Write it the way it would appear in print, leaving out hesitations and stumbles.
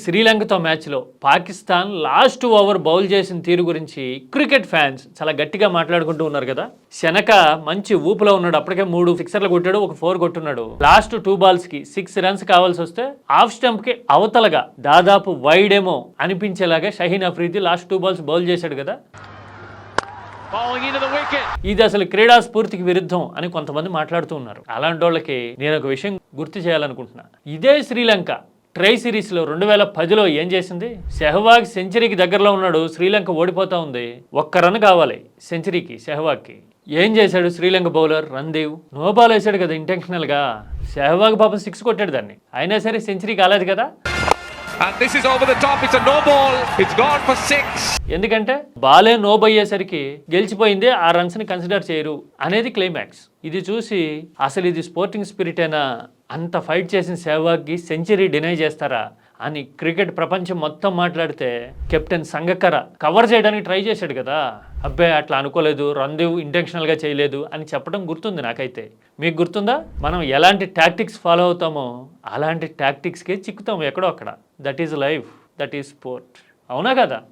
శ్రీలంకతో మ్యాచ్లో Pakistan last over bowl చేసిన తీరు గురించి క్రికెట్ ఫ్యాన్స్ చాలా గట్టిగా మాట్లాడుకుంటూ ఉన్నారు కదా. శనక మంచి ఊపులో ఉన్నాడు, అప్పటికే 3 సిక్సర్లు కొట్టాడు, ఒక 4 కొట్టున్నాడు. లాస్ట్ 2 balls కి 6 runs కావాల్సి వస్తే హాఫ్ స్టంప్ కి అవతలగా దాదాపు వైడ్ ఏమో అనిపించేలాగా Shaheen Afridi last 2 balls bowl చేశాడు కదా. ఇది అసలు క్రీడా స్ఫూర్తికి విరుద్ధం అని కొంతమంది మాట్లాడుతూ ఉన్నారు. అలాంటి వాళ్ళకి నేను ఒక విషయం గుర్తు చేయాలనుకుంటున్నా. ఇదే శ్రీలంక ట్రై సిరీస్లో 2010లో ఏం చేసింది? సెహ్వాగ్ సెంచరీకి దగ్గరలో ఉన్నాడు, శ్రీలంక ఓడిపోతా ఉంది. 1 run కావాలి సెంచరీకి సెహ్వాగ్కి. ఏం చేశాడు శ్రీలంక బౌలర్ రణ్దేవ్? నో బాల్ వేసాడు కదా ఇంటెన్షనల్గా. సెహ్వాగ్ పాపం 6 కొట్టాడు దాన్ని, అయినా సరే సెంచరీ కాలేదు కదా. And this is over the top. It's a no ball. It's gone for 6. ఎందుకంటే బాలే నోబ్ అయ్యేసరికి గెలిచిపోయింది, ఆ రన్స్ ని కన్సిడర్ చేయరు అనేది క్లైమాక్స్. ఇది చూసి అసలు ఇది స్పోర్టింగ్ స్పిరిటేనా, అంత ఫైట్ చేసిన సెహ్వాగ్కి సెంచరీ డినై చేస్తారా అని క్రికెట్ ప్రపంచం మొత్తం మాట్లాడితే కెప్టెన్ సంగక్కర కవర్ చేయడానికి ట్రై చేశాడు కదా. అబ్బాయి అట్లా అనుకోలేదు, రణ్దేవ్ ఇంటెన్షనల్గా చేయలేదు అని చెప్పడం గుర్తుంది నాకైతే. మీకు గుర్తుందా? మనం ఎలాంటి టాక్టిక్స్ ఫాలో అవుతామో అలాంటి టాక్టిక్స్కే చిక్కుతాము ఎక్కడో అక్కడ. That is life, that is sport. అవునా కదా?